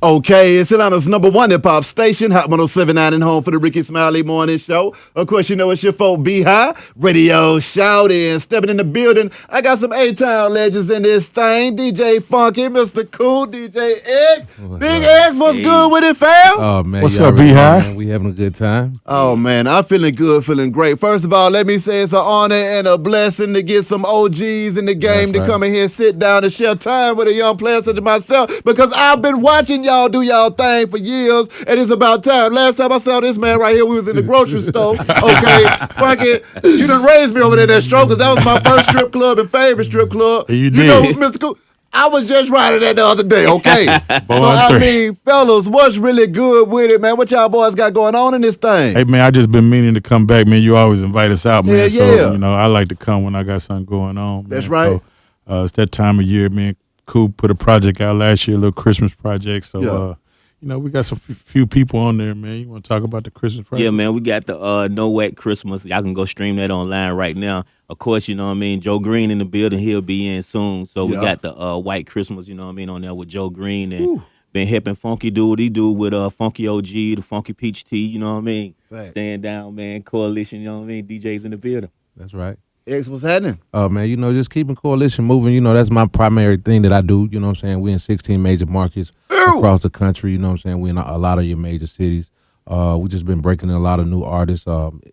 Okay, it's Atlanta's #1 hip-hop station, Hot 107.9 and home for the Ricky Smiley Morning Show. Of course, you know it's your folk, B-High, radio shouting, stepping in the building. I got some A-Town legends in this thing. DJ Funky, Mr. Cool, DJ X. Big X, what's good with it, fam? Oh, man. What's up, B-High? We having a good time. Oh, man, I'm feeling good, feeling great. First of all, let me say it's an honor and a blessing to get some OGs in the game to come in here and sit down and share time with a young player such as myself, because I've been watching y'all do y'all thing for years, and it's about time. Last time I saw this man right here, we was in the grocery store. Okay, Frankie, you done raised me over there, that stroke, because that was my first strip club and favorite strip club. You did. know, Mr. Cool, I was just riding that the other day, okay? So, I mean, fellas, what's really good with it, man? What y'all boys got going on in this thing? Hey, man, I just been meaning to come back, man. You always invite us out, man. Yeah. So, you know, I like to come when I got something going on, man. That's right. So, it's that time of year, man. Cool put a project out last year, a little Christmas project. So, you know, we got some few people on there, man. You want to talk about the Christmas project? Yeah, man, we got the No Whack Christmas. Y'all can go stream that online right now. Of course, you know what I mean, Joe Green in the building. He'll be in soon. So we got the White Christmas, you know what I mean, on there with Joe Green. And been helping Funky do what he do with Funky OG, the Funky Peach Tea, you know what I mean? Right. Stand down, man. Coalition, you know what I mean? DJs in the building. That's right. X, what's happening? Oh, man, you know, just keeping Coalition moving. You know, that's my primary thing that I do. You know what I'm saying? We're in 16 major markets across the country. You know what I'm saying? We're in a lot of your major cities. We just been breaking in a lot of new artists,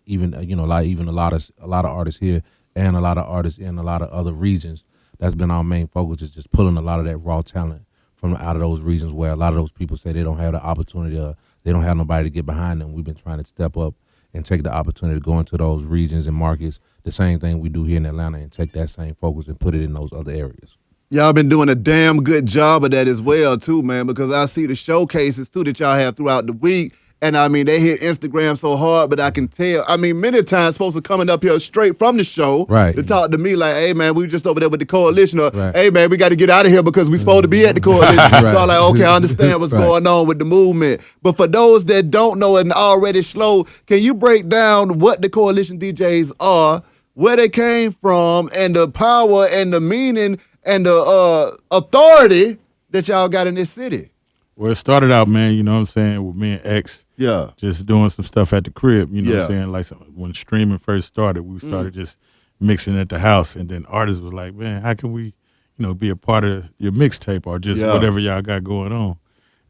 even a lot of artists here and a lot of artists in a lot of other regions. That's been our main focus, is just pulling a lot of that raw talent from out of those regions where a lot of those people say they don't have the opportunity, they don't have nobody to get behind them. We've been trying to step up and take the opportunity to go into those regions and markets, the same thing we do here in Atlanta, and take that same focus and put it in those other areas. Y'all been doing a damn good job of that as well, too, man, because I see the showcases, too, that y'all have throughout the week. And, I mean, they hit Instagram so hard, but I can tell. I mean, many times folks are coming up here straight from the show to talk to me like, hey, man, we were just over there with the Coalition. Or, hey, man, we got to get out of here because we supposed to be at the Coalition. So I'm like, okay, I understand what's going on with the movement. But for those that don't know and already slow, can you break down what the Coalition DJs are, where they came from, and the power and the meaning and the authority that y'all got in this city? Well, it started out, man, you know what I'm saying, with me and X. Yeah. Just doing some stuff at the crib, you know what I'm saying? Like when streaming first started, we started just mixing at the house. And then artists was like, man, how can we, you know, be a part of your mixtape or just whatever y'all got going on?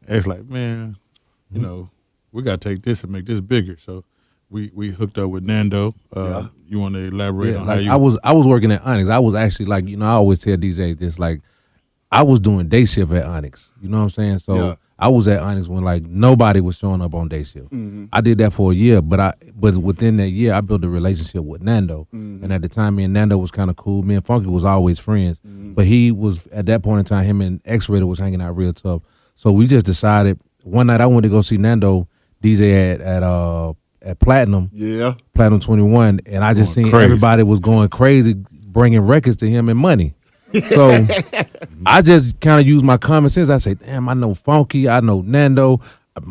And it's like, man, you know, we got to take this and make this bigger. So we hooked up with Nando. You want to elaborate on how you... I was working at Onyx. I was actually like, you know, I always tell DJs this, like, I was doing day shift at Onyx. You know what I'm saying? So I was at Onyx when like nobody was showing up on day shift. I did that for a year, but within that year I built a relationship with Nando. And at the time me and Nando was kind of cool. Me and Funky was always friends. But he was, at that point in time, him and X-Rated was hanging out real tough. So we just decided, one night I went to go see Nando DJ at Platinum. Yeah. Platinum 21, and I just seen everybody was going crazy bringing records to him and money. So I just kind of used my common sense. I said, damn, I know Funky, I know Nando,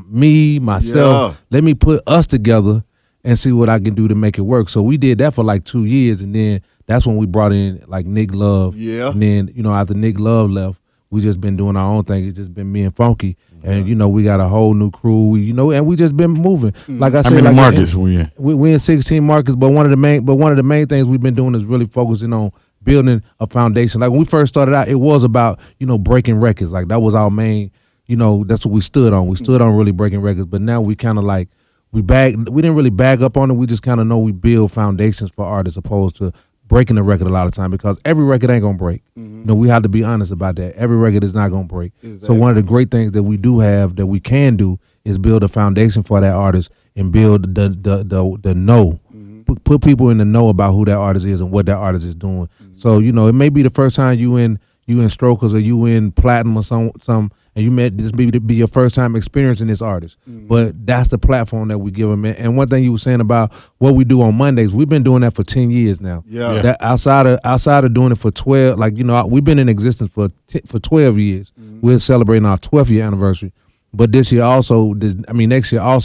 me, myself. Let me put us together and see what I can do to make it work. So we did that for like 2 years, and then that's when we brought in like Nick Love. Yeah. And then, you know, after Nick Love left, we just been doing our own thing. It's just been me and Funky. And, you know, we got a whole new crew, you know, and we just been moving. Like I said, how many like markets we in? We in 16 markets, but one of the main things we've been doing is really focusing on building a foundation. Like when we first started out, it was about, you know, breaking records. Like that was our main, you know, that's what we stood on. We stood on really breaking records. But now we kind of like, we didn't really bag up on it. We just kind of know we build foundations for artists opposed to breaking the record a lot of time, because every record ain't gonna break. You know, we have to be honest about that. Every record is not gonna break. So one of the great things that we do have that we can do is build a foundation for that artist and build the know. Put people in the know about who that artist is and what that artist is doing. So, you know, it may be the first time you in Strokers or you in Platinum or some and you met this be your first time experiencing this artist. But that's the platform that we give them. And one thing you were saying about what we do on Mondays, we've been doing that for 10 years now. Yeah. That outside of doing it for 12, like, you know, we've been in existence for 12 years. We're celebrating our 12th year anniversary. But next year also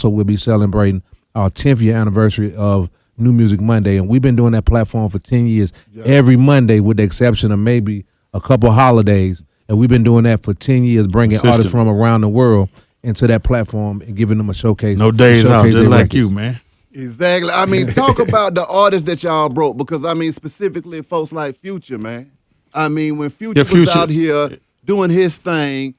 we'll be celebrating our 10th year anniversary of New Music Monday, and we've been doing that platform for 10 years. Every Monday, with the exception of maybe a couple holidays, and we've been doing that for 10 years, bringing artists Consistent. from around the world into that platform and giving them a showcase. No days out, showcase just their like records. you, man. Exactly. I mean, talk about the artists that y'all broke, because I mean, specifically folks like Future, man. I mean, when Future was Future. out here doing his thing,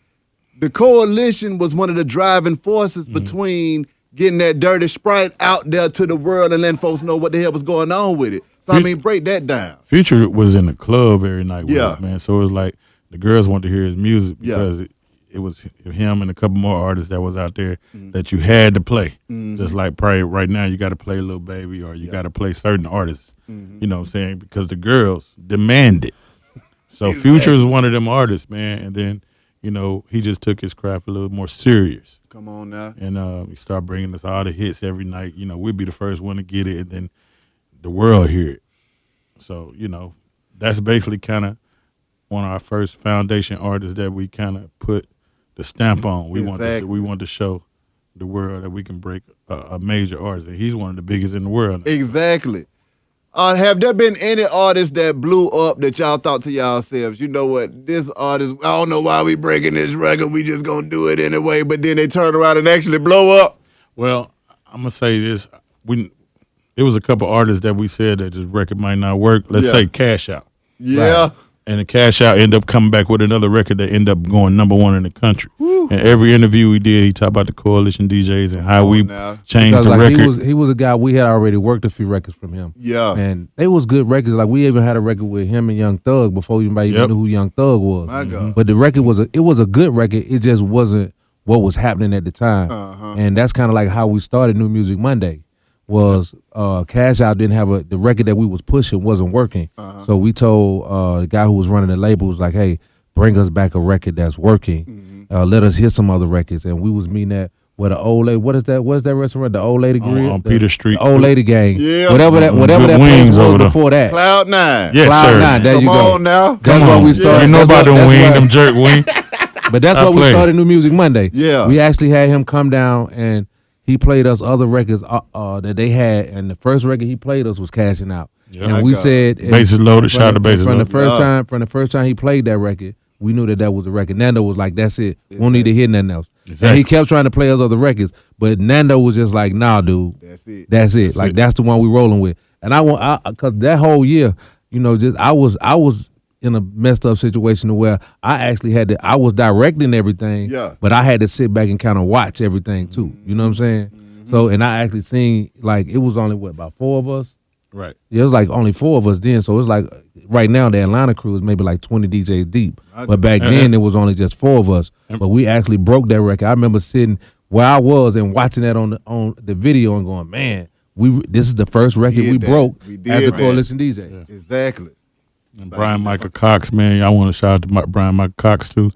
the Coalition was one of the driving forces between getting that Dirty Sprite out there to the world and letting folks know what the hell was going on with it. So, I mean, break that down. Future was in the club every night with Yeah. us, man. So it was like the girls wanted to hear his music because it was him and a couple more artists that was out there that you had to play. Just like probably right now you got to play Lil Baby or you got to play certain artists. You know what I'm saying? Because the girls demand it. So Future is one of them artists, man. And then, you know, he just took his craft a little more serious. Come on now. And he started bringing us all the hits every night. You know, we'd be the first one to get it, and then the world hear it. So, you know, that's basically kind of one of our first foundation artists that we kind of put the stamp on. We want to show the world that we can break a major artist, and he's one of the biggest in the world now. Exactly. Have there been any artists that blew up that y'all thought to yourselves, you know what, this artist, I don't know why we breaking this record, we just gonna do it anyway, but then they turn around and actually blow up? Well, I'm gonna say this: it was a couple artists that we said that this record might not work. Let's say Cash Out. Yeah. Right. And the Cash Out ended up coming back with another record that ended up going #1 in the country. Woo. And every interview we did, he talked about the Coalition DJs and how we changed Because the like record. he was a guy, we had already worked a few records from him. Yeah. And they was good records. Like we even had a record with him and Young Thug before anybody even knew who Young Thug was. My God. But the record was a good record. It just wasn't what was happening at the time. And that's kind of like how we started New Music Monday. Was Cash Out didn't have the record that we was pushing wasn't working. So we told the guy who was running the label was like, hey, bring us back a record that's working. Let us hear some other records. And we was meeting at where the old lady, what is that restaurant? The Old Lady Grill? On Peter Street. The Old Lady Gang. Yeah. Whatever that Good place wings was over there. before that. Cloud9. Yes, Cloud sir. 9, there Come you go. on now. That's Come why on. we started. You know about them wing, them jerk wing. But that's I why we play. started New Music Monday. Yeah. We actually had him come down and he played us other records that they had, and the first record he played us was Cashing Out. Yeah. And we said Bases Loaded, shout out to Bases from Loaded. from the first time he played that record, we knew that was the record. Nando was like, "That's it. We don't need to hear nothing else." Exactly. And he kept trying to play us other records, but Nando was just like, "Nah, dude, That's it. That's it. Like that's the one we rolling with." And because that whole year, you know, just I was in a messed up situation where I actually I was directing everything, but I had to sit back and kind of watch everything too. You know what I'm saying? So, and I actually seen, like, it was only about 4 of us. Right. It was like only 4 of us then. So it's like right now the Atlanta crew is maybe like 20 DJs deep. But back then it was only just 4 of us. But we actually broke that record. I remember sitting where I was and watching that on the video and going, man, this is the first record we broke as the Coalition DJ. Yeah. Exactly. And Brian Michael Cox, man, I want to shout out to Brian Michael Cox too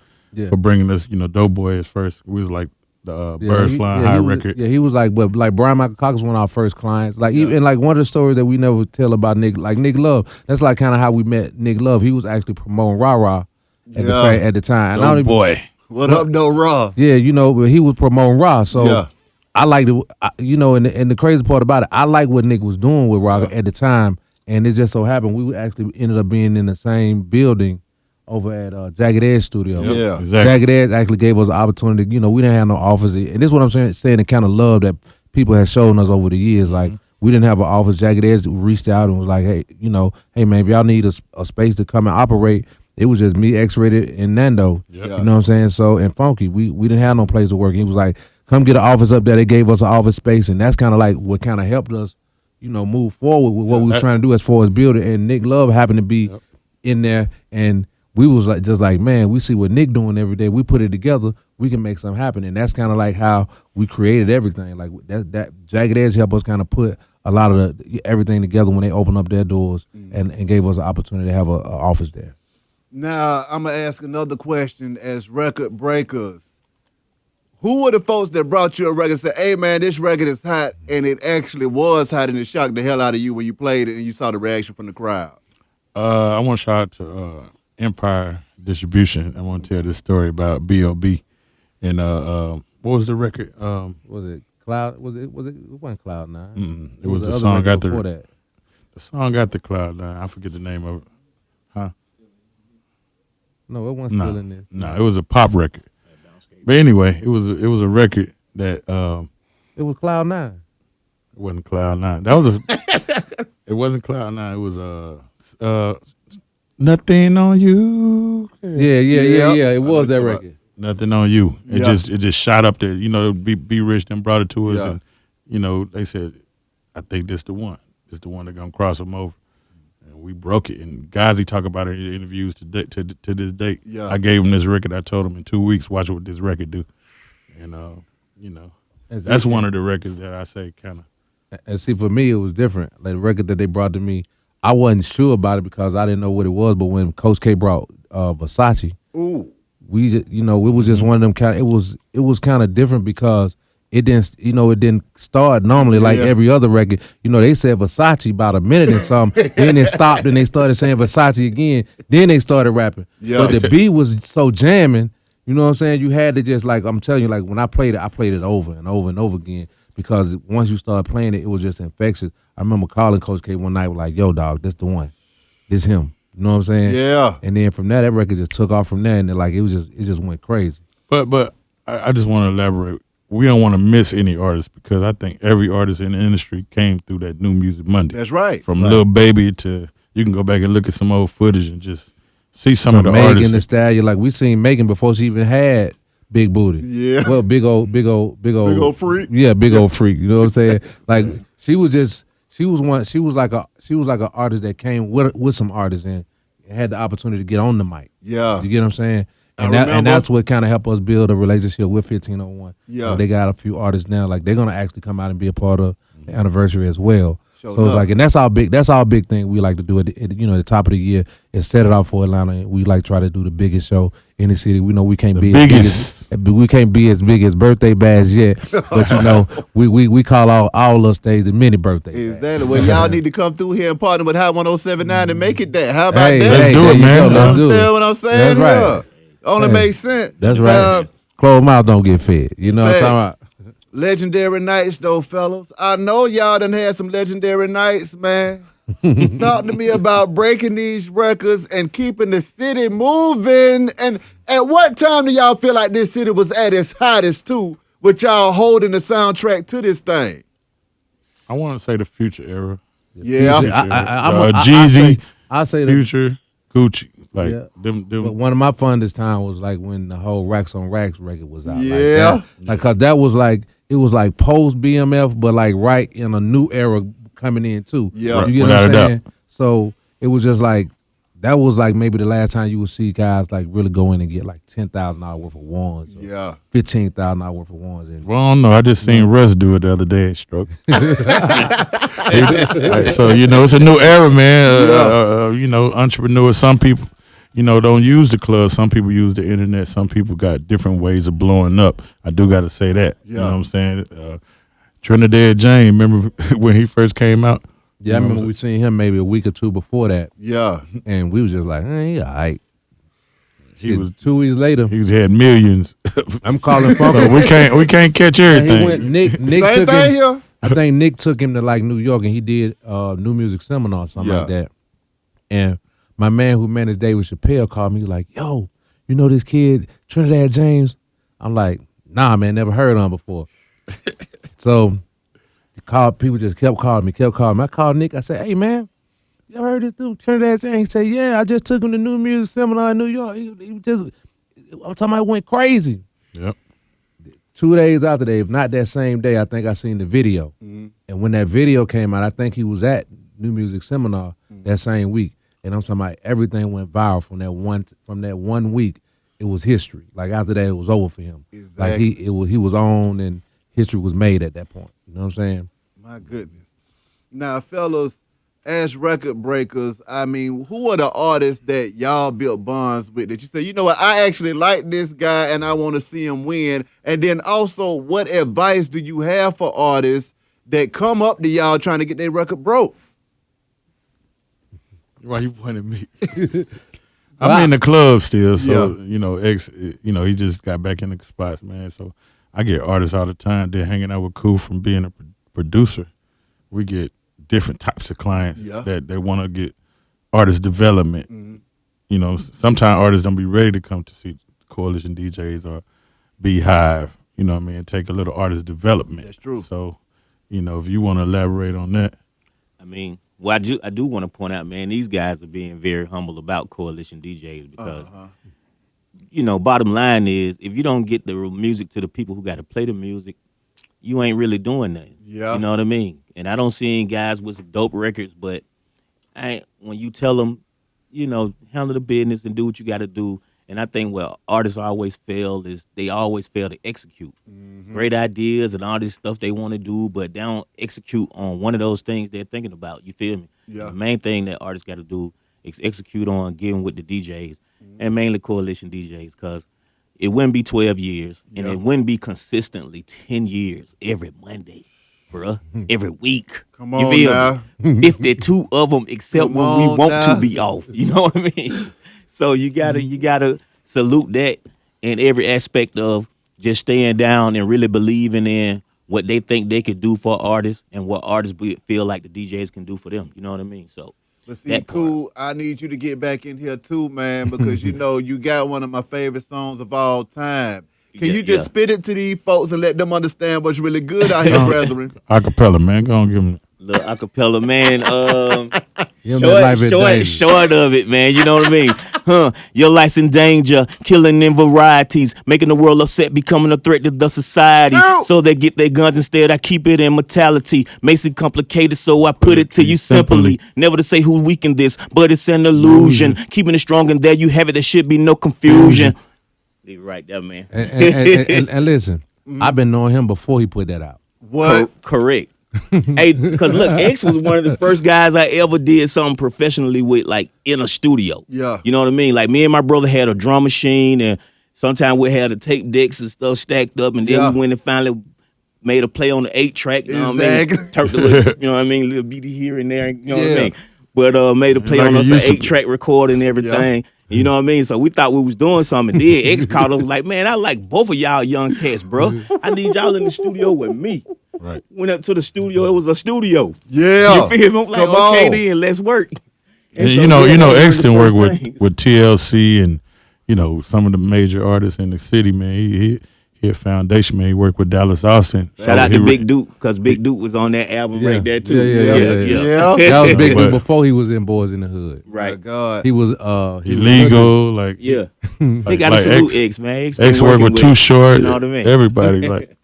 for bringing us, you know, Doughboy as first. We was like the Birds Flying High record. Yeah, he was like, but like Brian Michael Cox was one of our first clients. Like even like one of the stories that we never tell about Nick Love. That's like kind of how we met Nick Love. He was actually promoting Rah Rah at the time. And Boy, what up, though, Raw? Yeah, you know, but he was promoting Rah. So I liked it. You know, and the crazy part about it, I like what Nick was doing with Rah at the time. And it just so happened we actually ended up being in the same building over at Jagged Edge Studio. Yeah. Exactly. Jagged Edge actually gave us an opportunity. You know, we didn't have no office. And this is what I'm saying the kind of love that people have shown us over the years. Like, we didn't have an office. Jagged Edge reached out and was like, hey, you know, hey, man, if y'all need a space to come and operate, it was just me, X-Rated, and Nando. Yep. You know what I'm saying? So, and Funky, we didn't have no place to work. He was like, come get an office up there. They gave us an office space, and that's kind of like what kind of helped us, you know, move forward with what we was trying to do as far as building. And Nick Love happened to be in there, and we was like, just like, man, we see what Nick doing every day. We put it together, we can make something happen. And that's kind of like how we created everything. Like that Jagged Edge helped us kind of put a lot of everything together when they opened up their doors and gave us an opportunity to have an office there. Now, I'm going to ask another question as record breakers. Who were the folks that brought you a record and said, hey, man, this record is hot, and it actually was hot, and it shocked the hell out of you when you played it and you saw the reaction from the crowd? I want to shout out to Empire Distribution. I want to tell this story about B.O.B. And what was the record? Was it Cloud? It wasn't Cloud9. It was the other song record got before that. The song got the Cloud9. I forget the name of it. Huh? No, it wasn't still in there. No, it was a pop record. But anyway, it was a record that It was Cloud 9. it wasn't Cloud 9. That was a it wasn't Cloud 9. It was Nothing on You. Yeah. It was that record. Nothing on You. It just shot up there. You know, Be Rich then brought it to us, Yeah. and you know they said, I think this the one. It's the one that's gonna cross them over. And we broke it. And Gazi talk about it in interviews to this date. Yeah. I gave him this record. I told him in 2 weeks, watch what this record do. And you know, that's one of the records that I say kind of. And see, for me, it was different. Like the record that they brought to me, I wasn't sure about it because I didn't know what it was. But when Coach K brought Versace, Ooh. we just, it was just one of them kind. It was kind of different because it didn't start normally like every other record. You know, they said Versace about a minute and something, then it stopped and they started saying Versace again. Then they started rapping. Yeah. But the beat was so jamming. You know what I'm saying? You had to just like, I'm telling you, like when I played it over and over and over again because once you start playing it, it was just infectious. I remember calling Coach K one night, like, "Yo, dog, this the one, this him." You know what I'm saying? Yeah. And then from that record just took off from there, and then, like it just went crazy. But I just want to elaborate. We don't want to miss any artists because I think every artist in the industry came through that New Music Monday. That's right. From Lil Baby to, you can go back and look at some old footage and just see some of the Megan artists. Thee Stallion, like we seen Megan before she even had big booty. Yeah. Well, big old freak. Yeah, big old freak. You know what I'm saying? Like she was like an artist that came with some artists and had the opportunity to get on the mic. Yeah. You get what I'm saying? And remember. that's what kind of helped us build a relationship with 1501. Yeah. They got a few artists now, like they're gonna actually come out and be a part of the anniversary as well. Sure So it's enough. like, and that's our big thing we like to do at the top of the year is set it off for Atlanta. We like try to do the biggest show in the city. We know we can't be biggest. we can't be as big as Birthday Bash yet, but you know we call all those days the mini birthday. Bash. Exactly. Well, y'all need to come through here and partner with Hot 1079 and make it that. How about that? Let's do there it, you man. go. You Let's do understand it. what I'm saying? That's right. Yeah. Only Hey, makes sense. That's right. Closed mouth don't get fed. You know what I'm talking Facts. Legendary nights, though, fellas. I know y'all done had some legendary nights, man. Talk to me about breaking these records and keeping the city moving. And at what time do y'all feel like this city was at its hottest, too, with y'all holding the soundtrack to this thing? I want to say the Future era. Yeah. Jeezy, I say that. Future, Gucci. Like Yeah. them But one of my fondest times was like when the whole Racks on Racks record was out. Yeah. Like cause that was like it was like post BMF, but like right in a new era coming in too. Yeah. You get Without what I'm a doubt. saying? So it was just like that was like maybe the last time you would see guys like really go in and get like $10,000 worth of ones. Or Yeah. $15,000 worth of ones. And Well, I don't know. I just seen Russ do it the other day at Stroke. So, you know, it's a new era, man. You know, entrepreneurs, some people, you know, don't use the club. Some people use the internet. Some people got different ways of blowing up. I do got to say that. You know what I'm saying? Trinidad James, remember when he first came out? yeah, I You know, remember we seen him maybe a week or two before that. Yeah. And we was just like, he all right. He was 2 weeks later. He had millions. I'm calling Funky. So we can't catch He everything. went, Nick Same took thing him. here. I think Nick took him to like New York and he did New Music Seminar or something like that. And my man who managed David Chappelle called me like, "Yo, you know this kid Trinidad James?" I'm like, "Nah, man, never heard of him before." So people just kept calling me. I called Nick. I said, "Hey, man, you ever heard this dude Trinidad James?" He said, "Yeah, I just took him to New Music Seminar in New York. He just, I'm talking about, went crazy." Yep. 2 days after that, if not that same day, I think I seen the video. And when that video came out, I think he was at New Music Seminar that same week. And I'm talking about everything went viral from that one week. It was history. Like after that, it was over for him. Exactly. Like he was on and history was made at that point. You know what I'm saying? My goodness. Now, fellas, as record breakers, I mean, who are the artists that y'all built bonds with that you say, you know what, I actually like this guy and I want to see him win? And then also, what advice do you have for artists that come up to y'all trying to get their record broke? Why you pointing at me? I'm in the club still, so you know, he just got back in the spots, man. So I get artists all the time. They're hanging out with Cool from being a producer. We get different types of clients that they want to get artist development. sometimes artists don't be ready to come to see Coalition DJs or Beehive. You know what I mean? Take a little artist development. That's true. So, if you want to elaborate on that. I mean, well, I do want to point out, man, these guys are being very humble about Coalition DJs because, bottom line is, if you don't get the music to the people who got to play the music, you ain't really doing nothing. Yeah. You know what I mean? And I don't see any guys with some dope records, but when you tell them, handle the business and do what you got to do. And I think what artists always fail is they always fail to execute. Mm-hmm. Great ideas and all this stuff they want to do, but they don't execute on one of those things they're thinking about. You feel me? Yeah. The main thing that artists got to do is execute on getting with the DJs, and mainly Coalition DJs, because it wouldn't be 12 years, and it wouldn't be consistently 10 years every Monday, bruh, every week. Come on you feel now. me? 52 of them, except when we want to be off. You know what I mean? So you gotta salute that in every aspect of just staying down and really believing in what they think they could do for artists and what artists feel like the DJs can do for them. You know what I mean? So, but see, Cool, I need you to get back in here too, man, because you got one of my favorite songs of all time. Can you just spit it to these folks and let them understand what's really good out here, brethren? Acapella, man. Go on, give them. Little acapella, man. Short of it, man. You know what I mean? Your life's in danger, killing in varieties, making the world upset, becoming a threat to the society. No. So they get their guns instead. I keep it in mortality. Makes it complicated, so I put it to you simply. Never to say who weakened this, but it's an illusion. Keeping it strong, and there you have it. There should be no confusion. Leave it right there, man. And listen, I've been knowing him before he put that out. What? Correct. Hey, because look, X was one of the first guys I ever did something professionally with, like in a studio. Yeah. You know what I mean? Like me and my brother had a drum machine, and sometimes we had the tape decks and stuff stacked up, and then we went and finally made a play on the 8-track. You know what I mean? Turked a little, you know what I mean? A little beat here and there, you know what I mean? But made a play Like on us, an used to 8-track record and everything. You know what I mean? So we thought we was doing something. And then X called us like, man, I like both of y'all young cats, bro. I need y'all in the studio with me. Right. Went up to the studio. It was a studio. Yeah. You feel me? I'm like, Come okay, on. then let's work. And so, X done work with with TLC and some of the major artists in the city, man. He a foundation, man. He worked with Dallas Austin. Shout out to Big Duke, because Big Duke was on that album right there too. Yeah. That was Big Duke before he was in Boys in the Hood. Right. My God. He was illegal, like Yeah. like, They got to salute X, man. X worked with Too Short. You know what I mean? Everybody, like.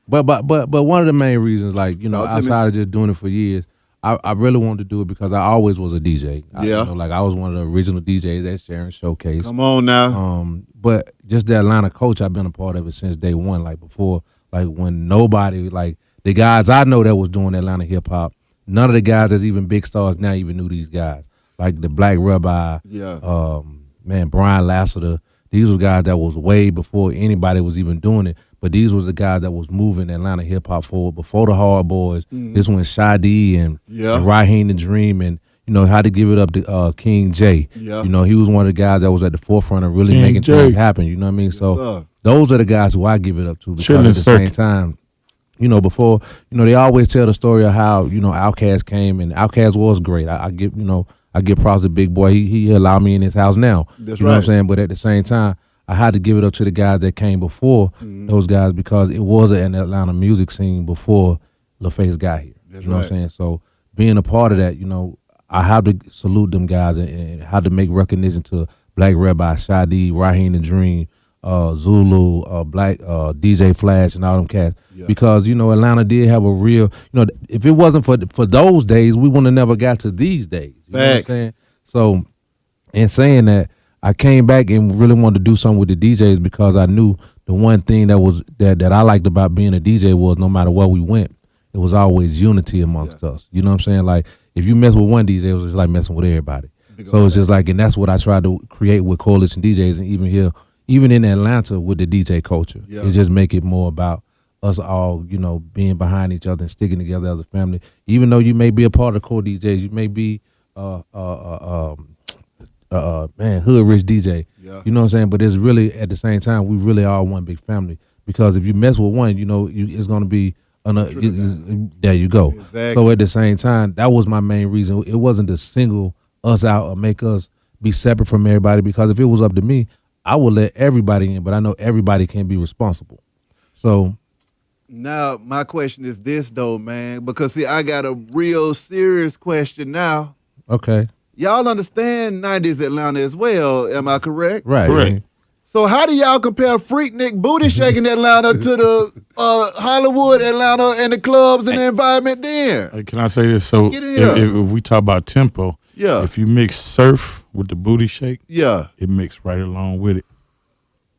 But one of the main reasons, like, Talk to outside of just doing it for years, I really wanted to do it because I always was a DJ. I was one of the original DJs at Sharon Showcase. Come on now. But just the Atlanta coach, I've been a part of it since day one. Like before, like when nobody, like the guys I know that was doing Atlanta hip hop, none of the guys that's even big stars now even knew these guys. Like the Black Rabbi, Brian Lassiter. These were guys that was way before anybody was even doing it. But these was the guys that was moving Atlanta hip hop forward before the Hard Boys. This when Shadi and Raheem the Dream and how to give it up to King J. Yeah. He was one of the guys that was at the forefront of really making things happen. You know what I mean? Yes, so those are the guys who I give it up to because at the same time, before they always tell the story of how Outkast came and Outkast was great. I give props to Big Boy. He allowed me in his house now. That's you know what I'm saying? But at the same time, I had to give it up to the guys that came before those guys because it was an Atlanta music scene before LaFace got here. That's you know what I'm saying? So being a part of that, I have to salute them guys and have to make recognition to Black Rabbi, Shadi, Raheem the Dream, Zulu, Black DJ Flash, and all them cats. Yeah. Because Atlanta did have a real. If it wasn't for those days, we wouldn't have never got to these days. You know what I'm saying? So, in saying that, I came back and really wanted to do something with the DJs because I knew the one thing that I liked about being a DJ was no matter where we went, it was always unity amongst us. You know what I'm saying? Like if you mess with one DJ, it was just like messing with everybody. So it's just like, and that's what I tried to create with Coalition DJs, and even here, even in Atlanta with the DJ culture, it just make it more about us all, being behind each other and sticking together as a family. Even though you may be a part of Core DJs, you may be hood rich DJ. Yeah. You know what I'm saying? But it's really at the same time we really are one big family because if you mess with one, it's gonna be there you go. Exactly. So at the same time, that was my main reason. It wasn't to single us out or make us be separate from everybody, because if it was up to me, I would let everybody in, but I know everybody can't be responsible. So now my question is this though, man, because see, I got a real serious question now. okay, Y'all understand 90s Atlanta as well, am I correct? right, Correct. So how do y'all compare Freaknik booty shaking Atlanta to the Hollywood Atlanta and the clubs and the environment then? Hey, can I say this? So Get in here. if we talk about tempo, Yeah. if you mix surf with the booty shake, Yeah. it mixed right along with it.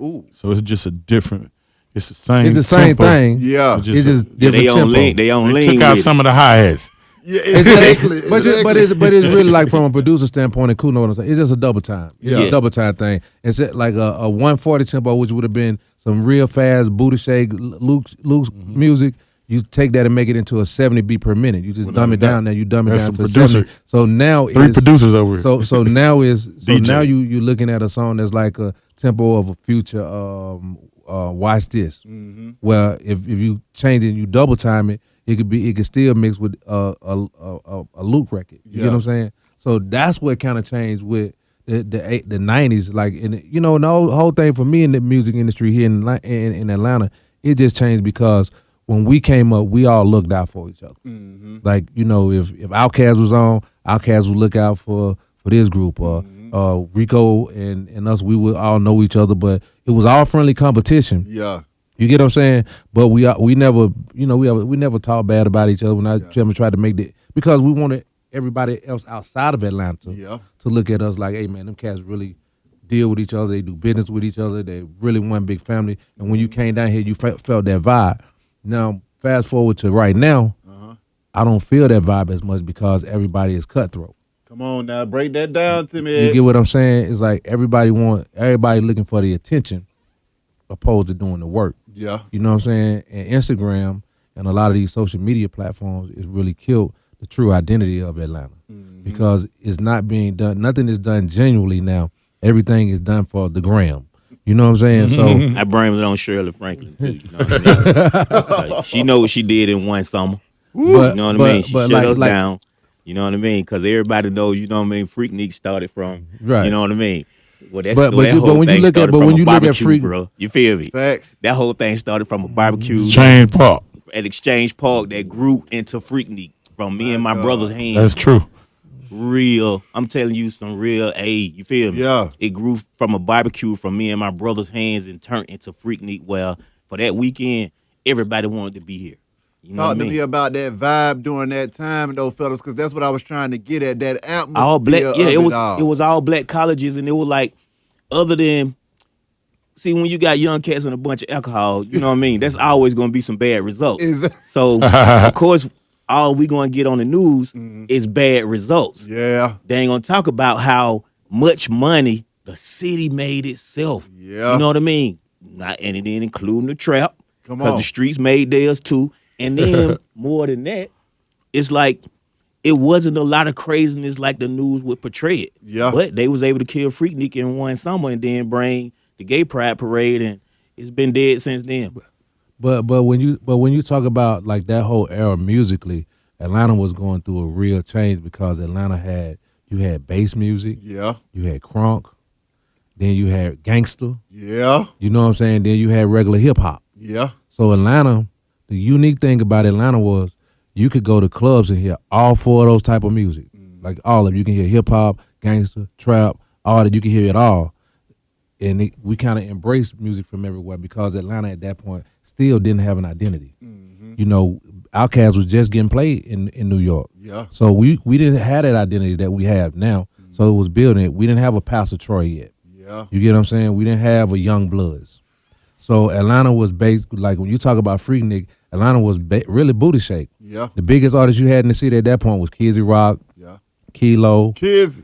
Ooh. So it's just a different. It's the same. it's the same tempo. thing. Yeah. It's just Yeah, different they on tempo. lean. They on They lean. took out with it. some of the hi hats. Yeah, Exactly. exactly. But it's really like from a producer standpoint, and cool, know what I'm saying? It's just a double time. It's Yeah. a double time thing. It's like a 140 tempo, which would have been some real fast booty shake, Luke's music. You take that and make it into a 70 beat per minute. You just dumb it down. Now you dumb it That's down a to producer. 70. So now Three it's, producers over here. So DJ. now you're looking at a song that's like a tempo of a Future. Watch this. Well, if you change it, and you double time it, it could still mix with a Luke record. You get what I'm saying? So that's what kind of changed with the 90s. Like, and the whole thing for me in the music industry here in Atlanta, it just changed because when we came up, we all looked out for each other. Like, if Outkast was on, Outkast would look out for this group, or Rico and us, we would all know each other, but it was all friendly competition. Yeah. You get what I'm saying? But we never, we never talked bad about each other. When I tried to make it, because we wanted everybody else outside of Atlanta to look at us like, hey man, them cats really deal with each other. They do business with each other. They really one big family. And when you came down here, you felt that vibe. Now, fast forward to right now, I don't feel that vibe as much because everybody is cutthroat. Come on now, break that down to me. You get what I'm saying? It's like everybody looking for the attention opposed to doing the work. Yeah. You know what I'm saying? And Instagram and a lot of these social media platforms is really killed the true identity of Atlanta because it's not being done. Nothing is done genuinely now. Everything is done for the gram. You know what I'm saying? So I blame it on Shirley Franklin too. You know what I mean? Like, she know what she did in one summer. You know what I mean? She shut us down. You know what I mean? Because everybody knows. You know what I mean? Freaknik started from. Right. You know what I mean? Well, that's But that when whole you thing look at- started but from when a you look at barbecue, Freak- bro. You feel me? Facts. That whole thing started from a barbecue Change Park. at Exchange Park that grew into Freaknik from me and my brother's hands. That's true. Real. I'm telling you some real you feel me? Yeah. It grew from a barbecue from me and my brother's hands and turned into Freaknik. Well, for that weekend, everybody wanted to be here. You know Talk what I to mean? me about that vibe during that time, though, fellas, because that's what I was trying to get at. That atmosphere. All black. Yeah, of it was all. it was all black colleges, and it was like, other than, see, when you got young cats and a bunch of alcohol, you know what I mean? That's always gonna be some bad results. So of course, all we gonna get on the news is bad results. Yeah. They ain't gonna talk about how much money the city made itself. Yeah. You know what I mean? Not and it didn't including the trap. Come Because on. the streets made theirs too. And then more than that, it's like it wasn't a lot of craziness like the news would portray it. Yeah. But they was able to kill Freaknik in one summer and then bring the gay pride parade, and it's been dead since then. But when you talk about like that whole era musically, Atlanta was going through a real change because Atlanta had bass music, Yeah. you had crunk, then you had gangster, Yeah. you know what I'm saying? Then you had regular hip hop. Yeah. So Atlanta, the unique thing about Atlanta was you could go to clubs and hear all four of those type of music, like all of it. You can hear hip hop, gangster, trap, all that. You can hear it all. And we kind of embraced music from everywhere because Atlanta at that point still didn't have an identity. You know, Outkast was just getting played in New York. Yeah. So we didn't have that identity that we have now. So it was building it. We didn't have a Pastor Troy yet. Yeah. You get what I'm saying? We didn't have a Young Bloods. So Atlanta was based, like when you talk about Freaknik, Atlanta was really booty shake. Yeah. The biggest artist you had in the city at that point was Kizzy Rock, Yeah. Kilo, Kids.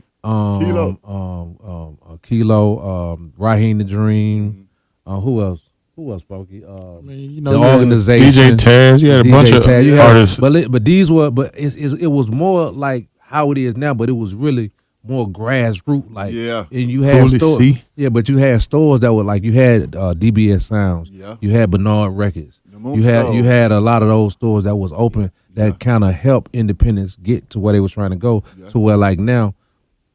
Raheem the Dream. Who else? Who else, Smokey? You the organization, DJ Taz. You had a bunch of Taz. You had- artists. but these were, it was more like how it is now, but it was really more grassroots, like Yeah. And you had Holy stores, see. yeah, but you had stores that were like you had DBS Sounds, Yeah. you had Bernard Records, The Moon you Stove. had a lot of those stores that was open that kind of helped independents get to where they was trying to go. Yeah. To where like now,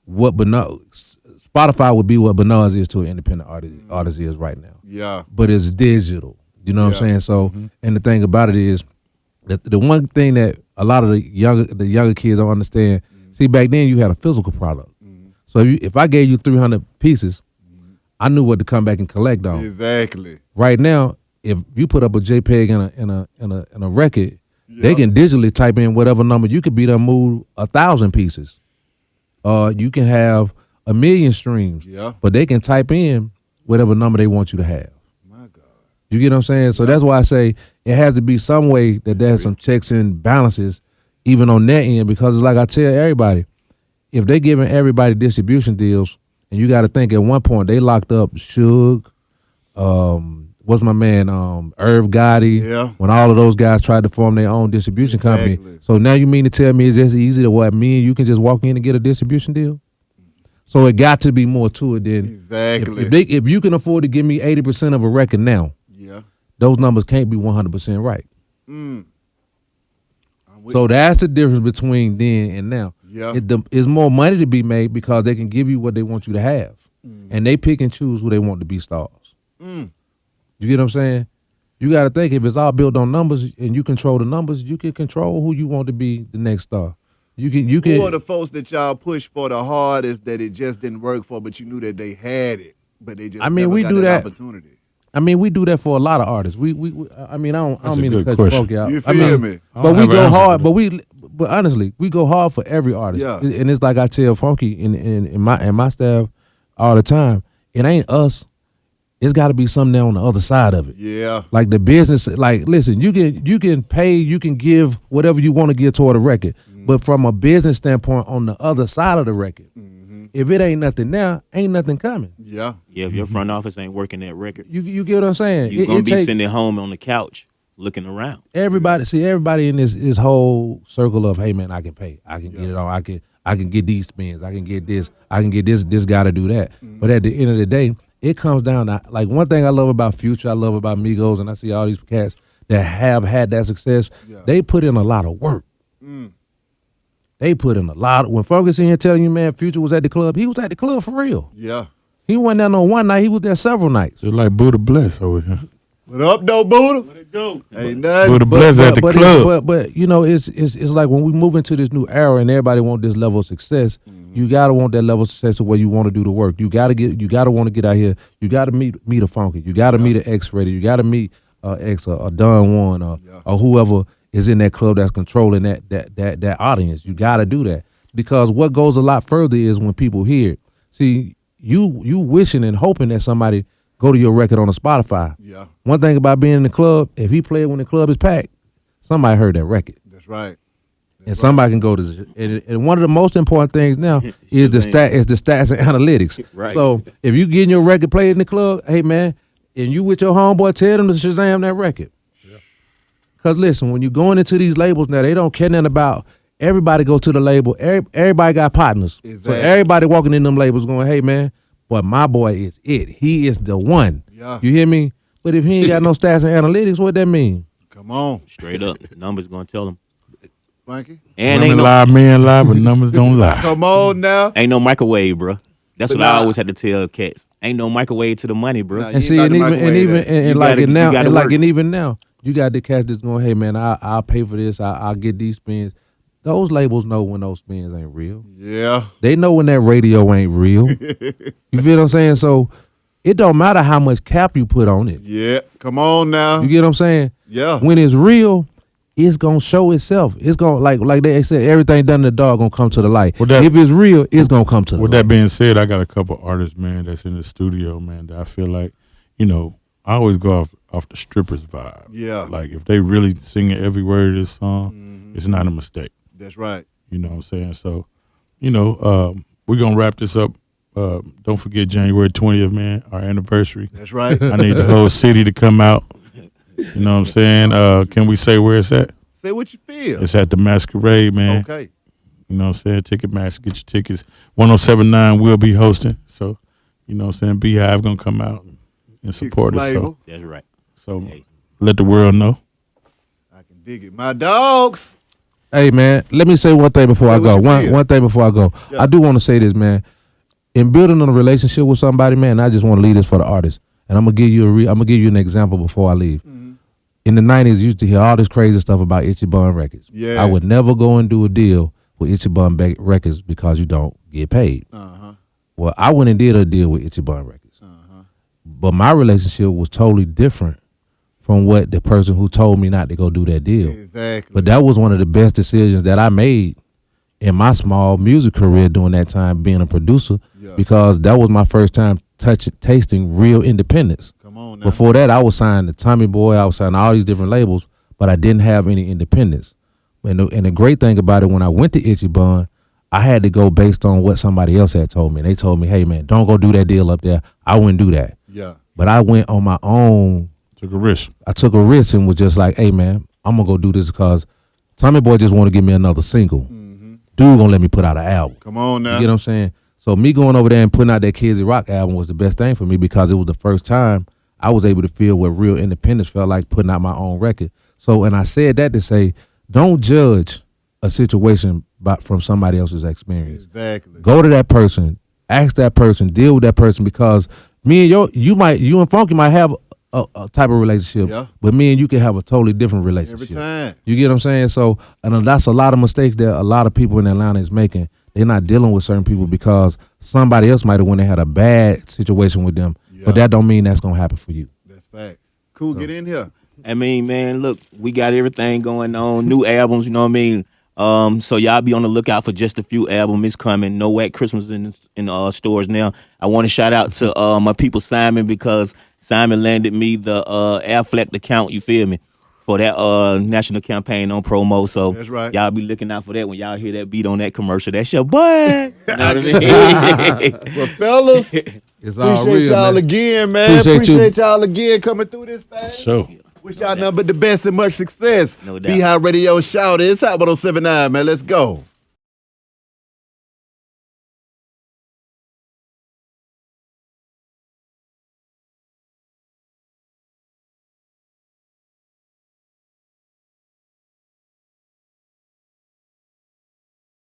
what Bernard Spotify would be what Bananas is to an independent artist is right now. Yeah. But it's digital. You know what I'm saying? So, and the thing about it is, the one thing that a lot of the younger kids don't understand. See, back then you had a physical product. So if I gave you 300 pieces, I knew what to come back and collect on. Exactly. Right now, if you put up a JPEG in a record, they can digitally type in whatever number. You could be done move 1,000 pieces. You can have 1 million streams. Yeah. But they can type in whatever number they want you to have. My God. You get what I'm saying? So that's why I say it has to be some way that there's some checks and balances even on that end, because it's like I tell everybody, if they giving everybody distribution deals, and you got to think at one point they locked up Suge, what's my man, Irv Gotti, when all of those guys tried to form their own distribution company. So now you mean to tell me it's just easy to what, me and you can just walk in and get a distribution deal? So it got to be more to it than if you can afford to give me 80% of a record now, those numbers can't be 100% right. So that's the difference between then and now. It's more money to be made because they can give you what they want you to have. And they pick and choose who they want to be stars. You get what I'm saying? You got to think, if it's all built on numbers and you control the numbers, you can control who you want to be the next star. You can. Who are the folks that y'all push for the hardest that it just didn't work for, but you knew that they had it, but they just never got that opportunity? I mean, we do that for a lot of artists. I mean, I don't mean to cut the folk out. You feel me? But we go hard. But honestly, we go hard for every artist. Yeah. And it's like I tell Funky in my staff all the time. It ain't us. It's got to be something there on the other side of it. Yeah. Like the business. Like, listen, you can pay, you can give whatever you want to give toward a record, but from a business standpoint, on the other side of the record. If it ain't nothing now, ain't nothing coming. Yeah. Yeah, if your front office ain't working that record. You get what I'm saying? You're going to be sitting at home on the couch looking around. Everybody in this whole circle of, hey man, I can pay. I can get it on. I can get these spins. I can get this. I can get this guy to do that. But at the end of the day, it comes down to, like, one thing I love about Future, I love about Migos, and I see all these cats that have had that success, they put in a lot of work. They put in a lot. When Fergus in here telling you, man, Future was at the club, he was at the club for real. Yeah. He wasn't there no one night, he was there several nights. Just like Buddha Bless over here. What up, though, Buddha? What it do? Ain't nothing. Buddha Bless at the club. But you know, it's like when we move into this new era and everybody want this level of success, you gotta want that level of success of where you want to do the work. You gotta want to get out here. You gotta meet a Funky. You gotta meet an X-Rated. You gotta meet X or Don Juan or whoever is in that club that's controlling that audience. You got to do that, because what goes a lot further is when people hear it. See, you wishing and hoping that somebody go to your record on a Spotify. Yeah. One thing about being in the club, if he played when the club is packed, somebody heard that record. That's right. And somebody can go to, and one of the most important things now is the stats and analytics. Right. So if you getting your record played in the club, hey man, and you with your homeboy, tell them to Shazam that record. Because listen, when you're going into these labels now, they don't care nothing about, everybody go to the label. Everybody got partners. Exactly. So everybody walking in them labels going, hey, man, but my boy is it. He is the one. Yeah. You hear me? But if he ain't got no stats and analytics, what that mean? Come on. Straight up. Numbers going to tell him. Frankie? And women lie, men lie, but numbers don't lie. Come on now. Ain't no microwave, bro. That's what I always had to tell cats. Ain't no microwave to the money, bro. And see, and even now, you got the cats that's going, hey man, I'll pay for this. I'll get these spins. Those labels know when those spins ain't real. Yeah. They know when that radio ain't real. You feel what I'm saying? So it don't matter how much cap you put on it. Yeah. Come on now. You get what I'm saying? Yeah. When it's real, it's gonna show itself. It's gonna, like they said, everything done in the dark gonna come to the light. If it's real, it's gonna come to the light. With that being said, I got a couple artists, man, that's in the studio, man, that I feel like, you know, I always go off the strippers vibe. Yeah. Like if they really singing every word of this song, it's not a mistake. That's right. You know what I'm saying? So, you know, we're gonna wrap this up. Don't forget January 20th, man, our anniversary. That's right. I need the whole city to come out. You know what I'm saying? Can we say where it's at? Say what you feel. It's at the Masquerade, man. Okay. You know what I'm saying? Ticketmaster, get your tickets. 1079 will be hosting. So, you know what I'm saying? Beehive gonna come out and support us. So. That's right. So let the world know. I can dig it. My dogs. Hey man, let me say one thing before I go. One thing before I go. Yeah. I do want to say this, man. in building a relationship with somebody, man, I just want to leave this for the artist. And I'm gonna give you an example before I leave. Mm-hmm. In the 90s, you used to hear all this crazy stuff about Itchy Bun Records. Yeah. I would never go and do a deal with Itchy Bun Records because you don't get paid. Uh-huh. Well, I went and did a deal with Itchy Bun Records. But my relationship was totally different from what the person who told me not to go do that deal. Exactly. But that was one of the best decisions that I made in my small music career during that time, being a producer, because that was my first time tasting real independence. Come on now. Before that, I was signed to Tommy Boy, I was signed to all these different labels, but I didn't have any independence. And the great thing about it, when I went to Itchy Bun, I had to go based on what somebody else had told me. They told me, hey, man, don't go do that deal up there. I wouldn't do that. Yeah. But I went on my own. Took a risk. I took a risk and was just like, hey, man, I'm going to go do this because Tommy Boy just want to give me another single. Mm-hmm. Dude going to let me put out an album. Come on now. You get what I'm saying? So me going over there and putting out that Kids Rock album was the best thing for me because it was the first time I was able to feel what real independence felt like, putting out my own record. So, and I said that to say, don't judge a situation from somebody else's experience. Exactly. Go to that person, ask that person, deal with that person, because me and you and Funky might have a type of relationship, but me and you can have a totally different relationship. Every time. You get what I'm saying? So, and that's a lot of mistakes that a lot of people in Atlanta is making. They're not dealing with certain people because somebody else might have went and had a bad situation with them, but that don't mean that's gonna happen for you. That's facts. Cool, get in here. I mean, man, look, we got everything going on, new albums, you know what I mean? So y'all be on the lookout for Just a Few album. It's coming. No Whack Christmas in stores now. I want to shout out to my people Simon, because Simon landed me the Affleck account, you feel me, for that national campaign on promo. So that's right. Y'all be looking out for that when y'all hear that beat on that commercial. That's your boy. You know what I mean? Well, fellas, it's all appreciate real, y'all man. again, man. Appreciate y'all again coming through this thing. Sure. Wish y'all nothing but the best and much success. No doubt. Beehive Radio, shout it. It's Hot 107.9, man. Let's go.